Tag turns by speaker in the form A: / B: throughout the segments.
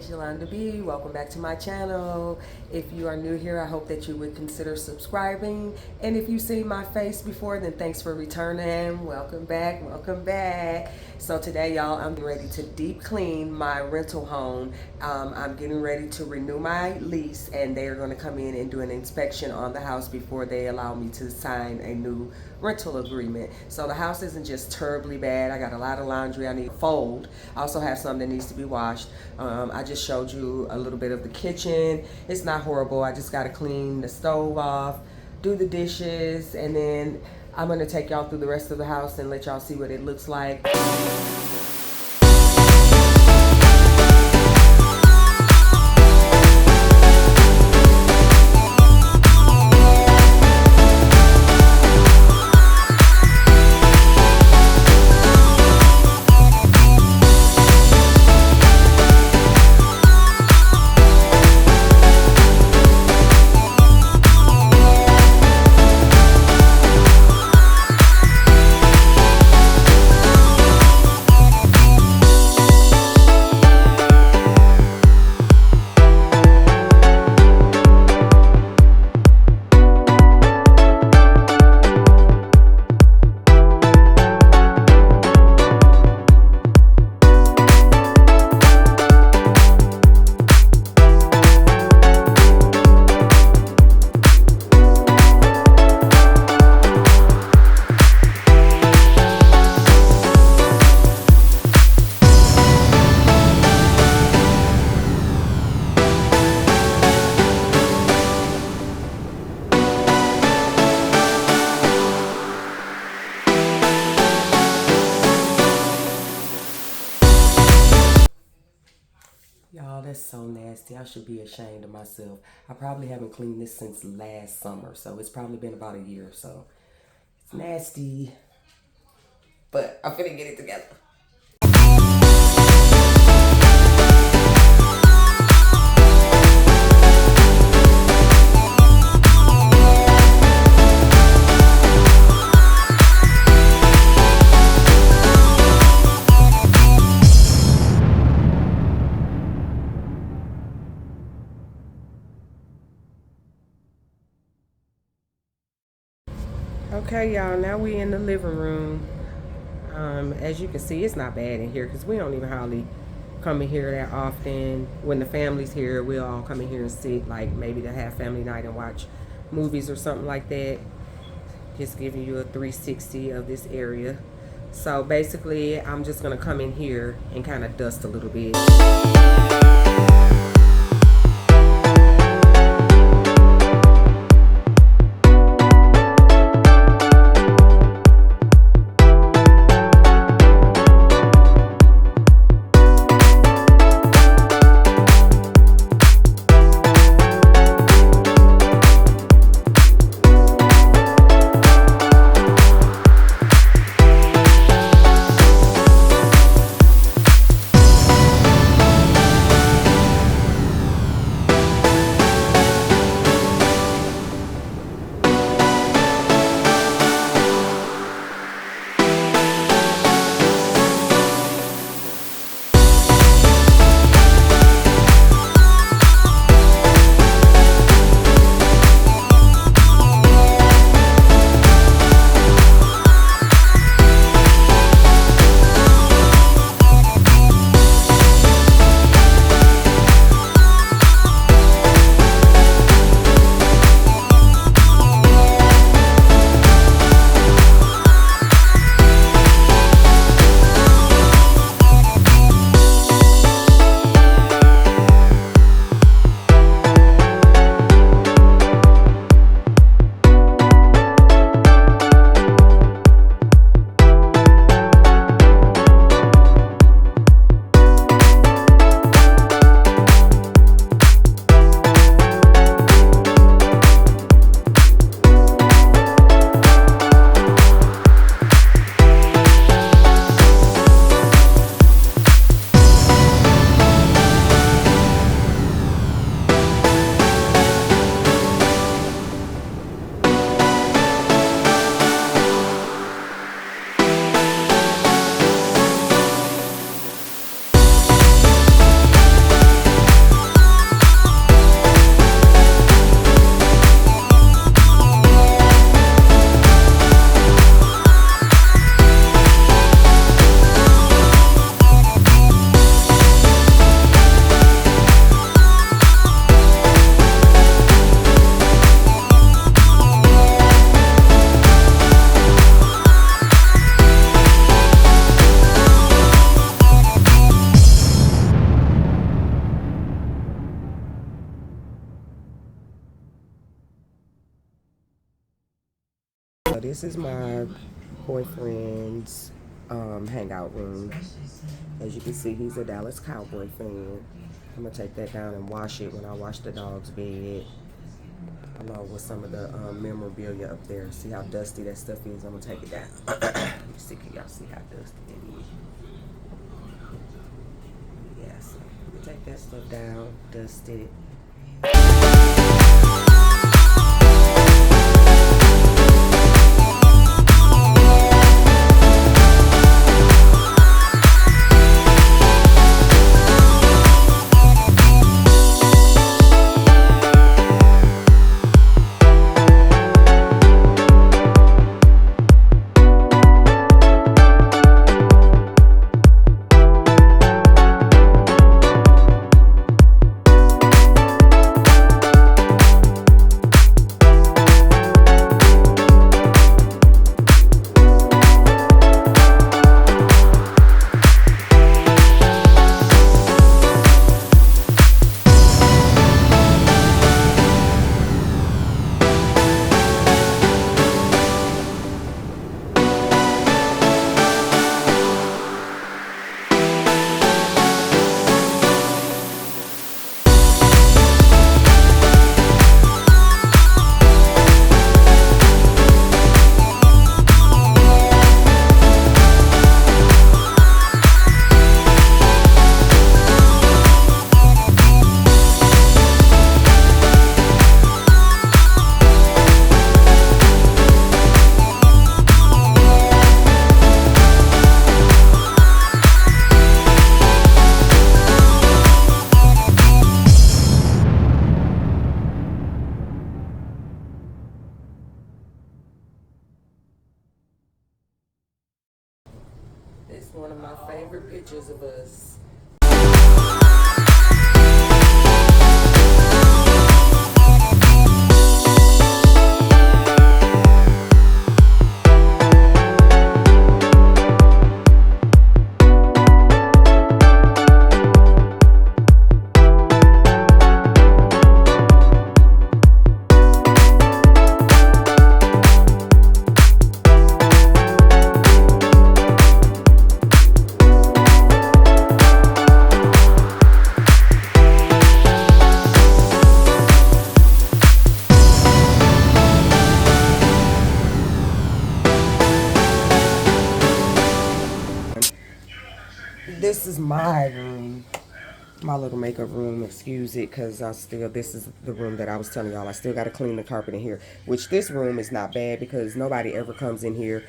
A: it's Yolanda B. Welcome back to my channel. If you are new here, I hope that you would consider subscribing. And if you've seen my face before, then thanks for returning. Welcome back, welcome back. So today, y'all, I'm ready to deep clean my rental home. I'm getting ready to renew my lease, and they are going to come in and do an inspection on the house before they allow me to sign a new rental agreement. So the house isn't just terribly bad. I got a lot of laundry I need to fold. I also have some that needs to be washed. I just showed you a little bit of the kitchen. It's not horrible. I just got to clean the stove off, do the dishes, and then I'm going to take y'all through the rest of the house and let y'all see what it looks like. Y'all, that's so nasty. I should be ashamed of myself. I probably haven't cleaned this since last summer, so it's probably been about a year or so. It's nasty, but I'm finna get it together. Okay, y'all, now we in the living room. As you can see, it's not bad in here because we don't even hardly come in here that often. When the family's here, we'll all come in here and sit, like maybe to have family night and watch movies or something like that. Just giving you a 360 of this area. So basically, I'm just gonna come in here and kind of dust a little bit. this is my boyfriend's hangout room. As you can see, he's a Dallas Cowboy fan. I'm gonna take that down and wash it when I wash the dog's bed, along with some of the memorabilia up there. See how dusty that stuff is? I'm gonna take it down. Let me see, can y'all see how dusty it is? Yes, I'm gonna take that stuff down, dust it. It's one of my favorite pictures of us. This is my room, my little makeup room. Excuse it, because this is the room that I was telling y'all. I still got to clean the carpet in here, which this room is not bad because nobody ever comes in here.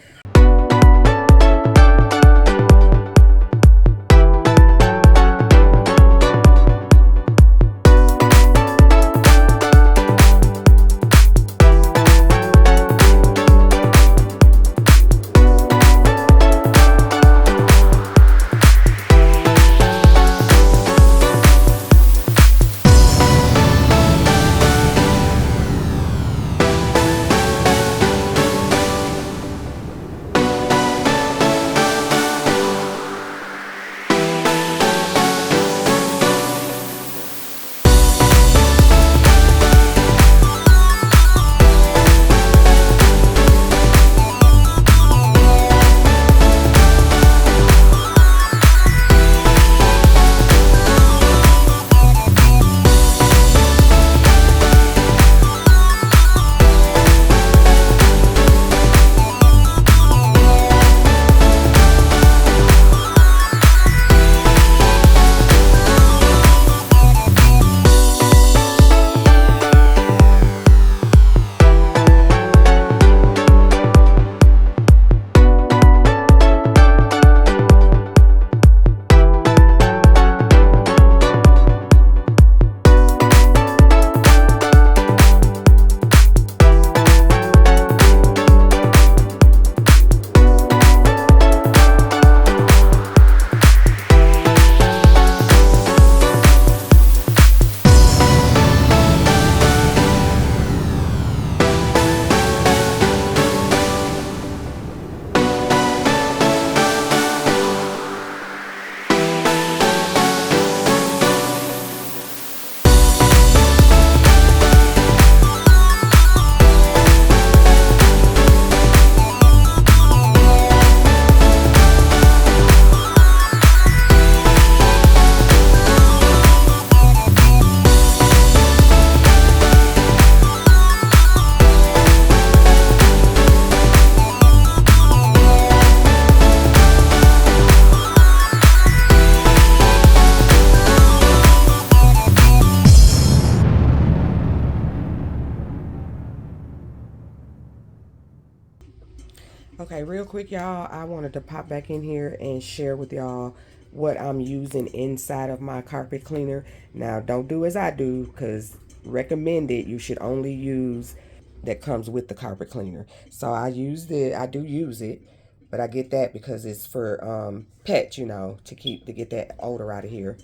A: Okay, real quick, y'all, I wanted to pop back in here and share with y'all what I'm using inside of my carpet cleaner. Now, don't do as I do, because recommended you should only use that comes with the carpet cleaner. So I do use it, but I get that because it's for pets, to get that odor out of here.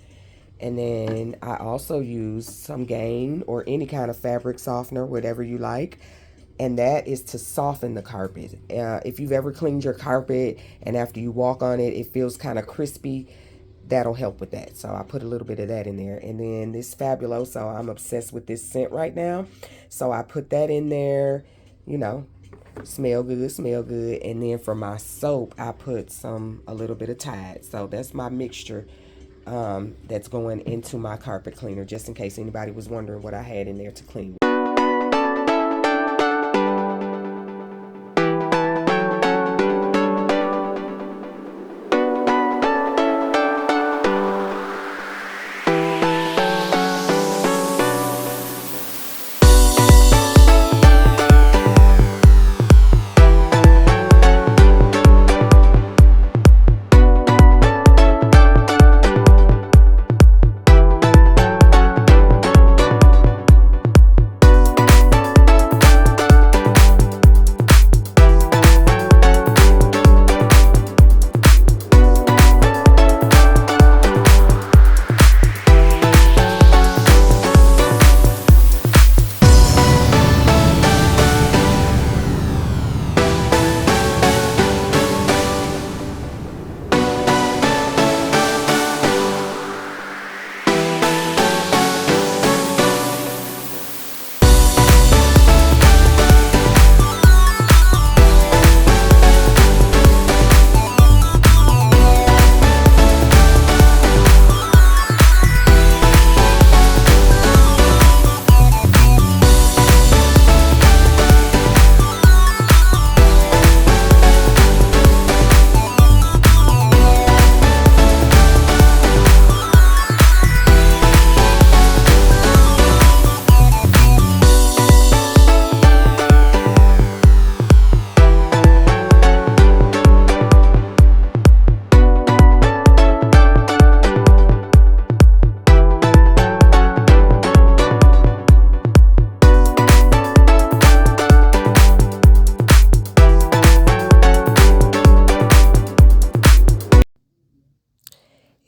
A: And then I also use some Gain or any kind of fabric softener, whatever you like. And that is to soften the carpet. If you've ever cleaned your carpet and after you walk on it, it feels kind of crispy, that'll help with that. So I put a little bit of that in there. And then this Fabuloso, I'm obsessed with this scent right now. So I put that in there, you know, smell good, smell good. And then for my soap, I put a little bit of Tide. So that's my mixture that's going into my carpet cleaner, just in case anybody was wondering what I had in there to clean.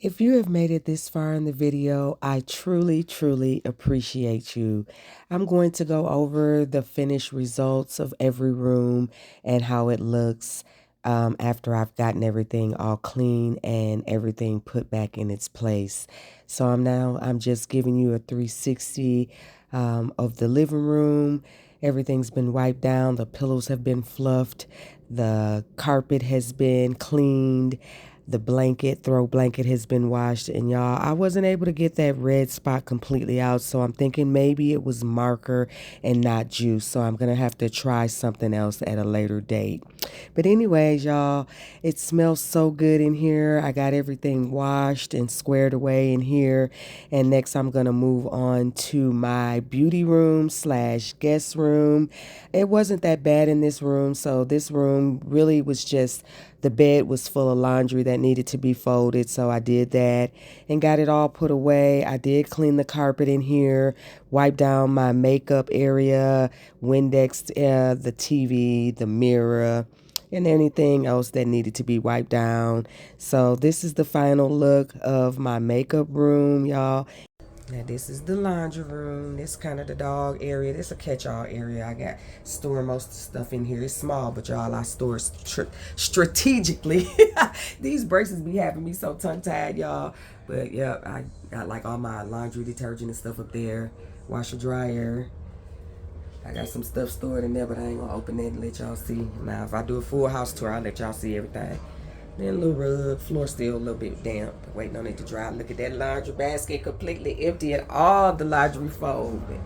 A: If you have made it this far in the video, I truly, truly appreciate you. I'm going to go over the finished results of every room and how it looks after I've gotten everything all clean and everything put back in its place. So I'm just giving you a 360 of the living room. Everything's been wiped down. The pillows have been fluffed. The carpet has been cleaned. The throw blanket has been washed. And y'all, I wasn't able to get that red spot completely out. So I'm thinking maybe it was marker and not juice. So I'm going to have to try something else at a later date. But anyways, y'all, it smells so good in here. I got everything washed and squared away in here. And next I'm going to move on to my beauty room / guest room. It wasn't that bad in this room. So this room really was just, the bed was full of laundry that needed to be folded, so I did that and got it all put away. I did clean the carpet in here, wiped down my makeup area, Windexed the TV, the mirror, and anything else that needed to be wiped down. So this is the final look of my makeup room, y'all. Now this is the laundry room. This kind of the dog area. This a catch-all area. I got store most of the stuff in here. It's small, but y'all, I store strategically. These braces be having me so tongue-tied, y'all. But yeah, I got like all my laundry detergent and stuff up there. Washer dryer. I got some stuff stored in there, but I ain't gonna open it and let y'all see. Now, if I do a full house tour, I'll let y'all see everything. Then a little rug, floor still a little bit damp, waiting on it to dry. Look at that laundry basket completely empty and all the laundry folded.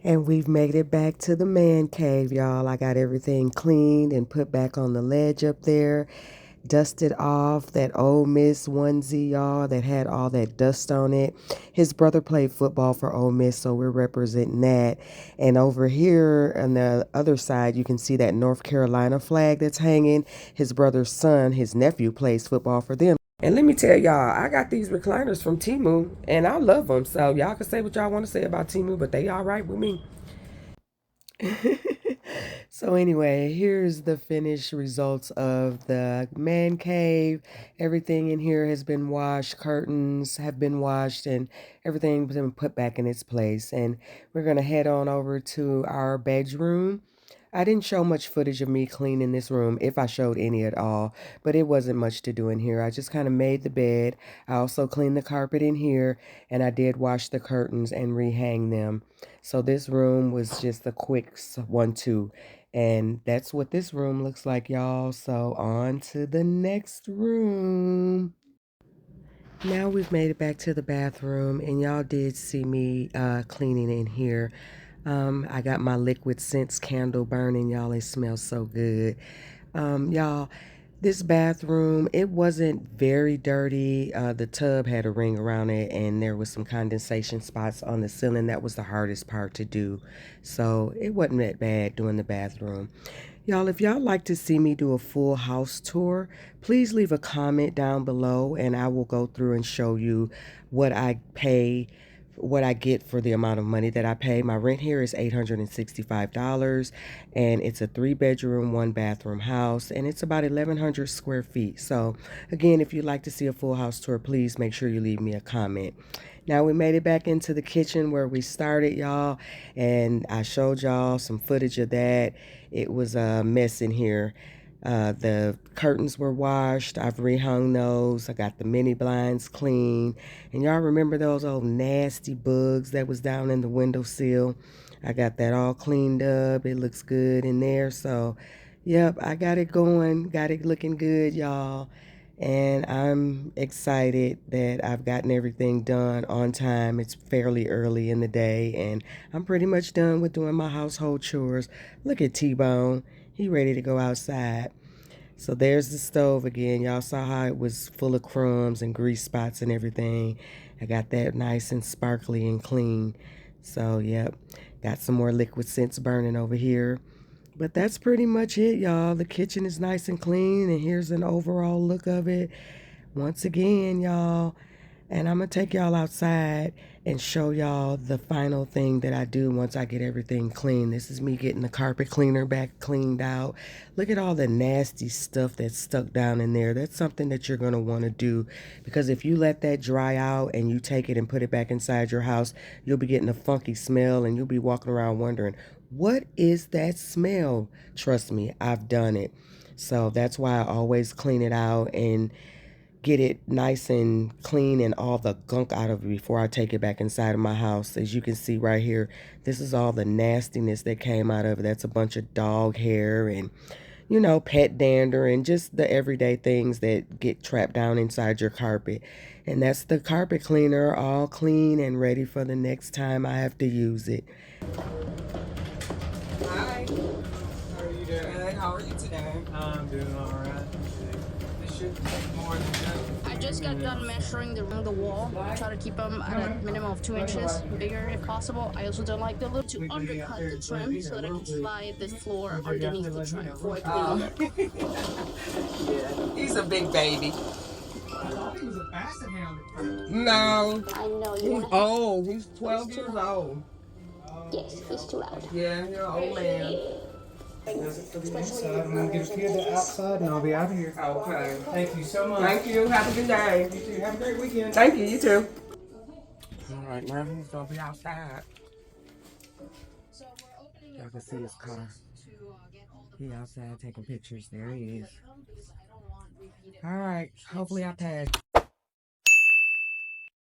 A: And we've made it back to the man cave, y'all. I got everything cleaned and put back on the ledge up there. dusted off that Ole Miss onesie, y'all, that had all that dust on it. His brother played football for Ole Miss, so we're representing that. And over here on the other side, you can see that North Carolina flag that's hanging. His brother's son, his nephew, plays football for them. And let me tell y'all, I got these recliners from Temu, and I love them. So y'all can say what y'all want to say about Temu, but they all right with me. So anyway, here's the finished results of the man cave. Everything in here has been washed, curtains have been washed, and everything's been put back in its place. And we're gonna head on over to our bedroom. I didn't show much footage of me cleaning this room, if I showed any at all, but it wasn't much to do in here. I just kind of made the bed. I also cleaned the carpet in here, and I did wash the curtains and rehang them. So this room was just a quick one, too. And that's what this room looks like, y'all. So on to the next room. Now we've made it back to the bathroom, and y'all did see me cleaning in here. I got my liquid scents candle burning, y'all. It smells so good. Y'all, this bathroom, it wasn't very dirty. The tub had a ring around it, and there was some condensation spots on the ceiling. That was the hardest part to do. So it wasn't that bad doing the bathroom. Y'all, if y'all like to see me do a full house tour, please leave a comment down below, and I will go through and show you what I pay, what I get for the amount of money that I pay. My rent here is $865, and it's a 3-bedroom, 1-bathroom house, and it's about 1,100 square feet. So again, if you'd like to see a full house tour, please make sure you leave me a comment. Now we made it back into the kitchen where we started, y'all, and I showed y'all some footage of that. It was a mess in here. The curtains were washed. I've rehung those. I got the mini blinds clean. And y'all remember those old nasty bugs that was down in the windowsill? I got that all cleaned up. It looks good in there. So, yep, I got it going. Got it looking good, y'all. And I'm excited that I've gotten everything done on time. It's fairly early in the day, and I'm pretty much done with doing my household chores. Look at T-Bone. He ready to go outside. So there's the stove again. Y'all saw how it was full of crumbs and grease spots and everything. I got that nice and sparkly and clean. So, yep. Got some more liquid scents burning over here. But that's pretty much it, y'all. The kitchen is nice and clean, and here's an overall look of it. Once again, y'all, and I'm going to take y'all outside and show y'all the final thing that I do once I get everything clean. This is me getting the carpet cleaner back cleaned out. Look at all the nasty stuff that's stuck down in there. That's something that you're going to want to do, because if you let that dry out and you take it and put it back inside your house, you'll be getting a funky smell, and you'll be walking around wondering, what is that smell? Trust me, I've done it. So that's why I always clean it out and get it nice and clean and all the gunk out of it before I take it back inside of my house. As you can see right here, this is all the nastiness that came out of it. That's a bunch of dog hair and, you know, pet dander and just the everyday things that get trapped down inside your carpet. And that's the carpet cleaner, all clean and ready for the next time I have to use it. Hi. How are you doing? Good. How are you today? I'm doing all right. This should take more than just.
B: I just got done measuring the wall. Try to keep them at a minimum of 2 inches bigger if possible. I also don't like the look to undercut the trim so that I can slide the floor underneath the trim before I clean it.
A: Yeah, he's a big baby.
B: I thought he was a basset hound.
A: No.
B: I know
A: He's old. He's 12 years old.
B: Yes, he's too loud.
A: Yeah, you're an old man.
C: Does it for the inside. I'm gonna get a few of the outside, and I'll be out of here.
A: Okay.
C: Thank you so much.
A: Thank you. Have a good day.
C: You too. Have a great weekend.
A: Thank you. You too. All right, now he's gonna be outside. Y'all can see his car. He outside taking pictures. There he is. All right. Hopefully I pass.